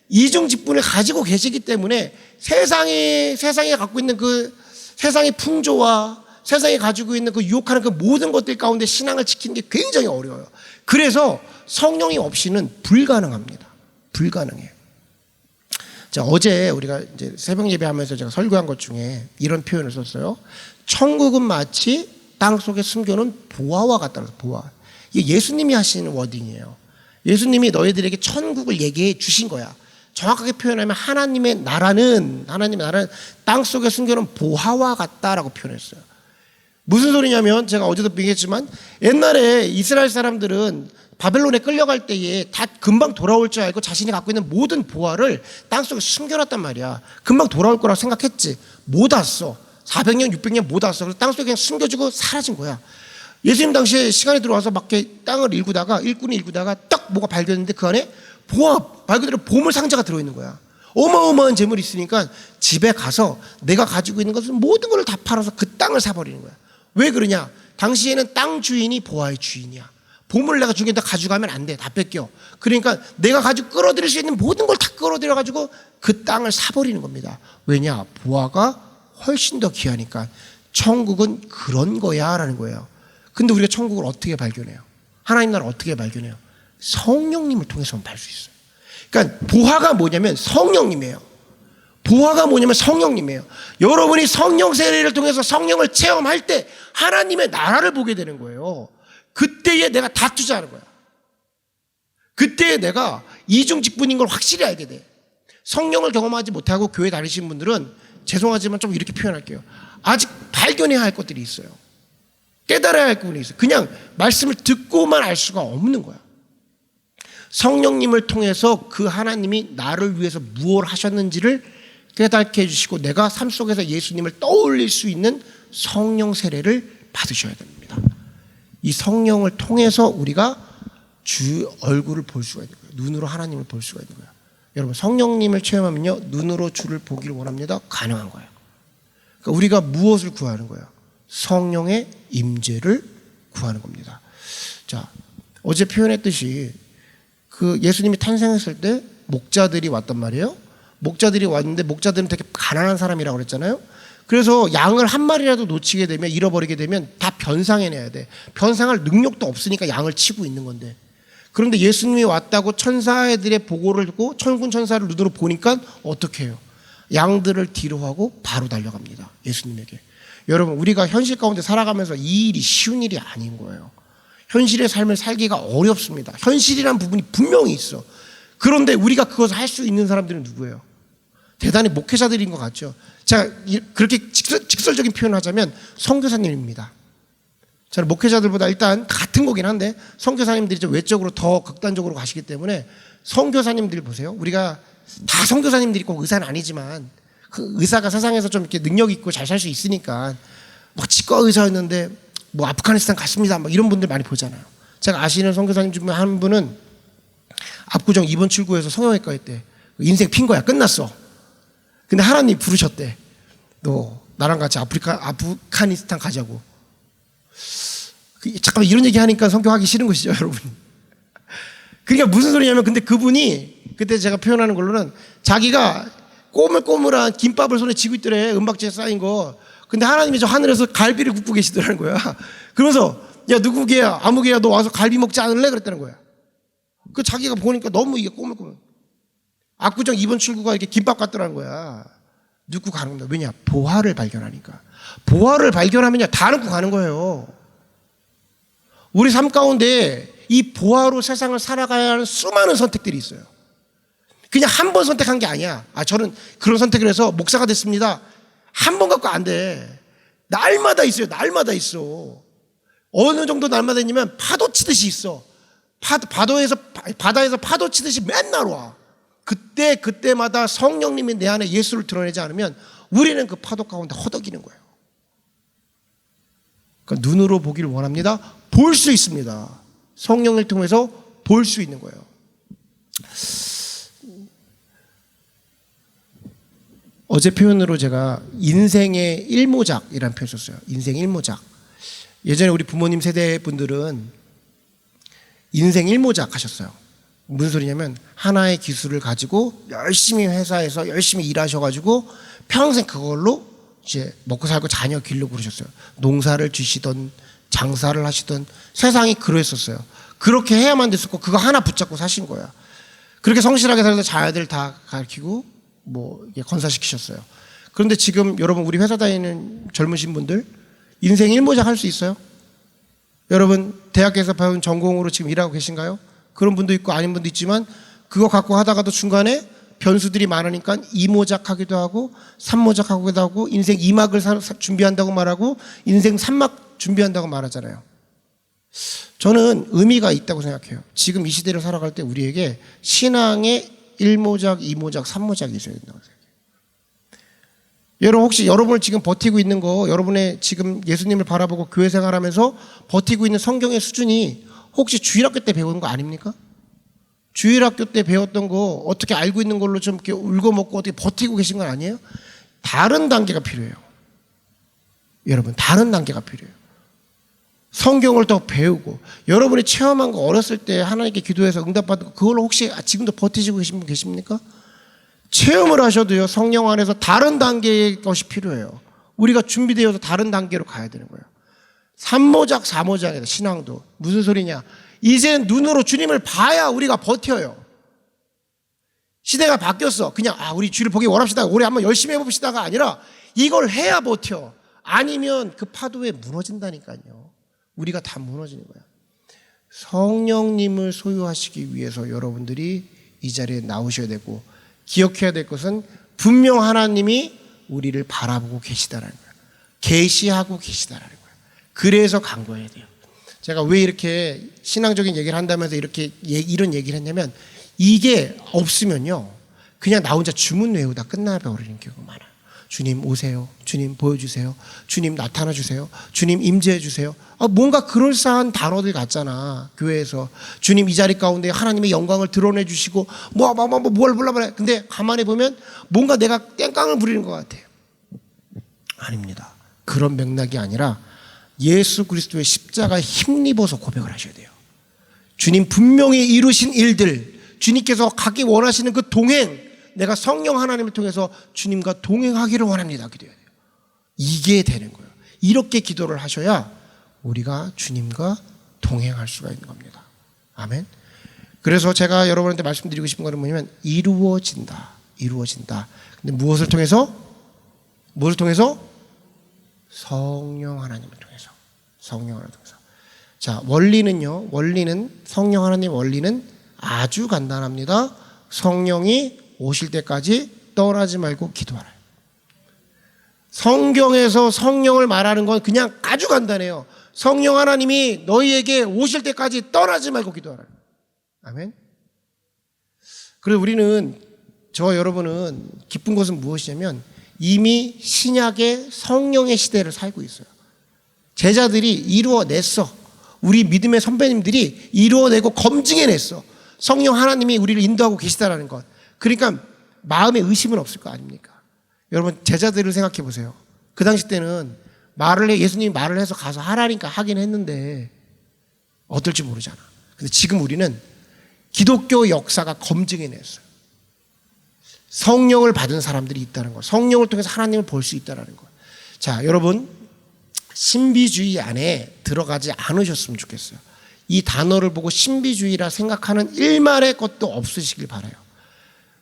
Speaker 1: 이중직분을 가지고 계시기 때문에 세상에 갖고 있는 그 세상의 풍조와 세상에 가지고 있는 그 유혹하는 그 모든 것들 가운데 신앙을 지키는 게 굉장히 어려워요. 그래서 성령이 없이는 불가능합니다. 불가능해요. 자, 어제 우리가 이제 새벽 예배하면서 제가 설교한 것 중에 이런 표현을 썼어요. 천국은 마치 땅 속에 숨겨놓은 보화와 같다는, 보화. 이게 예수님이 하시는 워딩이에요. 예수님이 너희들에게 천국을 얘기해 주신 거야. 정확하게 표현하면 하나님의 나라는 땅 속에 숨겨놓은 보화와 같다라고 표현했어요. 무슨 소리냐면 제가 어제도 얘기했지만 옛날에 이스라엘 사람들은 바벨론에 끌려갈 때에 다 금방 돌아올 줄 알고 자신이 갖고 있는 모든 보화를 땅속에 숨겨놨단 말이야. 금방 돌아올 거라고 생각했지. 못 왔어. 400년 600년 못 왔어. 그래서 땅속에 그냥 숨겨주고 사라진 거야. 예수님 당시에 시간이 들어와서 막 땅을 일꾼이 일구다가 딱 뭐가 발견했는데 그 안에 보화, 말 그대로 보물 상자가 들어있는 거야. 어마어마한 재물이 있으니까 집에 가서 내가 가지고 있는 것을 모든 걸 다 팔아서 그 땅을 사버리는 거야. 왜 그러냐? 당시에는 땅 주인이 보화의 주인이야. 보물을 내가 중에다 가져가면 안 돼. 다 뺏겨. 그러니까 내가 가지고 끌어들일 수 있는 모든 걸 다 끌어들여가지고 그 땅을 사버리는 겁니다. 왜냐? 보화가 훨씬 더 귀하니까. 천국은 그런 거야 라는 거예요. 근데 우리가 천국을 어떻게 발견해요? 하나님 나라를 어떻게 발견해요? 성령님을 통해서만 볼 수 있어요. 그러니까 보화가 뭐냐면 성령님이에요. 보화가 뭐냐면 성령님이에요. 여러분이 성령 세례를 통해서 성령을 체험할 때 하나님의 나라를 보게 되는 거예요. 그때에 내가 다 투자하는 거야. 그때에 내가 이중직분인 걸 확실히 알게 돼. 성령을 경험하지 못하고 교회 다니시는 분들은 죄송하지만 좀 이렇게 표현할게요. 아직 발견해야 할 것들이 있어요. 깨달아야 할 부분이 있어요. 그냥 말씀을 듣고만 알 수가 없는 거야. 성령님을 통해서 그 하나님이 나를 위해서 무엇을 하셨는지를 깨닫게 해주시고 내가 삶 속에서 예수님을 떠올릴 수 있는 성령 세례를 받으셔야 됩니다. 이 성령을 통해서 우리가 주 얼굴을 볼 수가 있는 거예요. 눈으로 하나님을 볼 수가 있는 거예요. 여러분 성령님을 체험하면요 눈으로 주를 보기를 원합니다. 가능한 거예요. 그러니까 우리가 무엇을 구하는 거예요? 성령의 임재를 구하는 겁니다. 자, 어제 표현했듯이 그 예수님이 탄생했을 때 목자들이 왔단 말이에요. 목자들이 왔는데 목자들은 되게 가난한 사람이라고 그랬잖아요. 그래서 양을 한 마리라도 놓치게 되면 잃어버리게 되면 다 변상해내야 돼. 변상할 능력도 없으니까 양을 치고 있는 건데. 그런데 예수님이 왔다고 천사들의 보고를 듣고 천군 천사를 눈으로 보니까 어떻게 해요? 양들을 뒤로 하고 바로 달려갑니다. 예수님에게. 여러분 우리가 현실 가운데 살아가면서 이 일이 쉬운 일이 아닌 거예요. 현실의 삶을 살기가 어렵습니다. 현실이라는 부분이 분명히 있어. 그런데 우리가 그것을 할 수 있는 사람들은 누구예요? 대단히 목회자들인 것 같죠. 제가 그렇게 직설적인 표현을 하자면 선교사님입니다. 저는 목회자들보다 일단 같은 거긴 한데 선교사님들이 좀 외적으로 더 극단적으로 가시기 때문에 선교사님들 보세요. 우리가 다 선교사님들이 꼭 의사는 아니지만 그 의사가 세상에서 좀 이렇게 능력 있고 잘 살 수 있으니까 뭐 치과 의사였는데 뭐 아프가니스탄 갔습니다. 뭐 이런 분들 많이 보잖아요. 제가 아시는 선교사님 중에 한 분은 압구정 2번 출구에서 성형외과 했대. 인생 핀 거야. 끝났어. 근데 하나님 부르셨대. 너 나랑 같이 아프가니스탄 가자고. 잠깐만 이런 얘기 하니까 선교하기 싫은 것이죠, 여러분. 그러니까 무슨 소리냐면 근데 그분이 그때 제가 표현하는 걸로는 자기가 꼬물꼬물한 김밥을 손에 쥐고 있더래. 은박지에 쌓인 거. 근데 하나님이 저 하늘에서 갈비를 굽고 계시더라는 거야. 그러면서 야 누구 개야 아무 개야 너 와서 갈비 먹지 않을래? 그랬다는 거야. 그 자기가 보니까 너무 이게 꼬물꼬물. 압구정 2번 출구가 이렇게 김밥 같더라는 거야. 눕고 가는 겁니다. 왜냐? 보화를 발견하니까. 보화를 발견하면요 다 눕고 가는 거예요. 우리 삶 가운데 이 보화로 세상을 살아가야 하는 수많은 선택들이 있어요. 그냥 한 번 선택한 게 아니야. 저는 그런 선택을 해서 목사가 됐습니다. 한 번 갖고 안 돼. 날마다 있어요. 날마다 있어. 어느 정도 날마다 있냐면 파도 치듯이 있어. 바다에서 파도 치듯이 맨날 와. 그때마다 성령님이 내 안에 예수를 드러내지 않으면 우리는 그 파도 가운데 허덕이는 거예요. 그러니까 눈으로 보기를 원합니다. 볼 수 있습니다. 성령을 통해서 볼 수 있는 거예요. 어제 표현으로 제가 인생의 일모작이라는 표현을 썼어요. 인생 일모작. 예전에 우리 부모님 세대 분들은 인생 일모작 하셨어요. 무슨 소리냐면 하나의 기술을 가지고 열심히 회사에서 열심히 일하셔가지고 평생 그걸로 이제 먹고 살고 자녀 기르려고 그러셨어요. 농사를 지시던 장사를 하시던 세상이 그랬었어요. 그렇게 해야만 됐었고 그거 하나 붙잡고 사신 거야. 그렇게 성실하게 살아서 자녀들 다 가르치고 뭐 건사시키셨어요. 그런데 지금 여러분 우리 회사 다니는 젊으신 분들 인생 일모작 할 수 있어요? 여러분 대학에서 배운 전공으로 지금 일하고 계신가요? 그런 분도 있고 아닌 분도 있지만 그거 갖고 하다가도 중간에 변수들이 많으니까 2모작 하기도 하고 3모작 하기도 하고 인생 2막을 준비한다고 말하고 인생 3막 준비한다고 말하잖아요. 저는 의미가 있다고 생각해요. 지금 이 시대를 살아갈 때 우리에게 신앙의 1모작, 2모작, 3모작이 있어야 된다고 생각해요. 여러분 혹시 여러분을 지금 버티고 있는 거, 여러분의 지금 예수님을 바라보고 교회 생활하면서 버티고 있는 성경의 수준이 혹시 주일학교 때 배운 거 아닙니까? 주일학교 때 배웠던 거 어떻게 알고 있는 걸로 좀 이렇게 울고먹고 어떻게 버티고 계신 건 아니에요? 다른 단계가 필요해요. 여러분, 다른 단계가 필요해요. 성경을 더 배우고, 여러분이 체험한 거 어렸을 때 하나님께 기도해서 응답받은 거, 그걸로 혹시 지금도 버티시고 계신 분 계십니까? 체험을 하셔도요, 성령 안에서 다른 단계의 것이 필요해요. 우리가 준비되어서 다른 단계로 가야 되는 거예요. 3모작, 4모작이다, 신앙도. 무슨 소리냐? 이제는 눈으로 주님을 봐야 우리가 버텨요. 시대가 바뀌었어. 그냥 우리 주를 보기 원합시다, 올해 한번 열심히 해봅시다가 아니라 이걸 해야 버텨. 아니면 그 파도에 무너진다니까요. 우리가 다 무너지는 거야. 성령님을 소유하시기 위해서 여러분들이 이 자리에 나오셔야 되고, 기억해야 될 것은 분명 하나님이 우리를 바라보고 계시다라는 거예요. 계시하고 계시다라는 거예요. 그래서 간구해야 돼요. 제가 왜 이렇게 신앙적인 얘기를 한다면서 이렇게 이런 얘기를 했냐면, 이게 없으면요 그냥 나 혼자 주문 외우다 끝나버리는 경우가 많아요. 주님 오세요, 주님 보여주세요, 주님 나타나 주세요, 주님 임재해 주세요. 뭔가 그럴싸한 단어들 같잖아. 교회에서 주님 이 자리 가운데 하나님의 영광을 드러내 주시고 뭘 불러버려. 근데 가만히 보면 뭔가 내가 땡깡을 부리는 것 같아요. 아닙니다. 그런 맥락이 아니라 예수 그리스도의 십자가에 힘입어서 고백을 하셔야 돼요. 주님 분명히 이루신 일들, 주님께서 가기 원하시는 그 동행, 내가 성령 하나님을 통해서 주님과 동행하기를 원합니다. 기도해야 돼요. 이게 되는 거예요. 이렇게 기도를 하셔야 우리가 주님과 동행할 수가 있는 겁니다. 아멘. 그래서 제가 여러분한테 말씀드리고 싶은 거는 뭐냐면, 이루어진다. 이루어진다. 근데 무엇을 통해서? 무엇을 통해서? 성령 하나님을 통해서. 성령 하나님을 통해서. 자, 원리는요, 성령 하나님 원리는 아주 간단합니다. 성령이 오실 때까지 떠나지 말고 기도하라. 성경에서 성령을 말하는 건 그냥 아주 간단해요. 성령 하나님이 너희에게 오실 때까지 떠나지 말고 기도하라. 아멘. 그래서 우리는, 여러분은 기쁜 것은 무엇이냐면 이미 신약의 성령의 시대를 살고 있어요. 제자들이 이루어냈어. 우리 믿음의 선배님들이 이루어내고 검증해냈어. 성령 하나님이 우리를 인도하고 계시다라는 것. 그러니까 마음에 의심은 없을 거 아닙니까? 여러분, 제자들을 생각해 보세요. 그 당시 때는 예수님이 말을 해서 가서 하라니까 하긴 했는데 어떨지 모르잖아. 근데 지금 우리는 기독교 역사가 검증해냈어요. 성령을 받은 사람들이 있다는 것, 성령을 통해서 하나님을 볼 수 있다는 것. 자, 여러분, 신비주의 안에 들어가지 않으셨으면 좋겠어요. 이 단어를 보고 신비주의라 생각하는 일말의 것도 없으시길 바라요.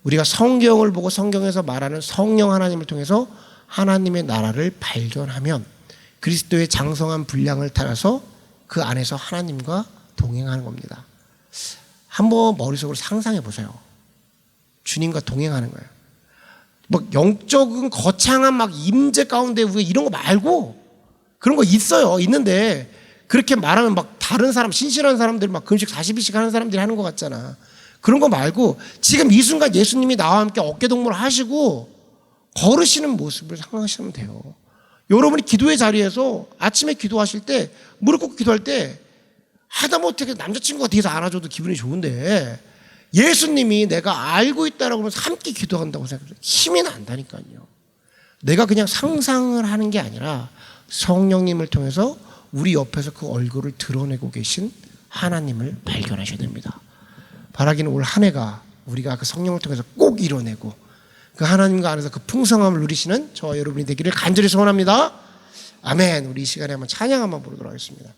Speaker 1: 우리가 성경을 보고 성경에서 말하는 성령 하나님을 통해서 하나님의 나라를 발견하면 그리스도의 장성한 분량을 따라서 그 안에서 하나님과 동행하는 겁니다. 한번 머릿속으로 상상해 보세요. 주님과 동행하는 거예요. 영적인 거창한 임재 가운데 이런 거 말고, 그런 거 있어요. 있는데 그렇게 말하면 다른 사람, 신실한 사람들 금식 40일씩 하는 사람들이 하는 것 같잖아. 그런 거 말고 지금 이 순간 예수님이 나와 함께 어깨동무를 하시고 걸으시는 모습을 상상하시면 돼요. 여러분이 기도의 자리에서 아침에 기도하실 때, 무릎 꿇고 기도할 때 하다못해 남자친구가 뒤에서 안아줘도 기분이 좋은데, 예수님이 내가 알고 있다라고 하면서 함께 기도한다고 생각해서 힘이 난다니까요. 내가 그냥 상상을 하는 게 아니라 성령님을 통해서 우리 옆에서 그 얼굴을 드러내고 계신 하나님을 발견하셔야 됩니다. 바라기는 올 한 해가 우리가 그 성령을 통해서 꼭 이뤄내고 그 하나님과 안에서 그 풍성함을 누리시는 저와 여러분이 되기를 간절히 소원합니다. 아멘. 우리 이 시간에 한번 찬양 한번 부르도록 하겠습니다.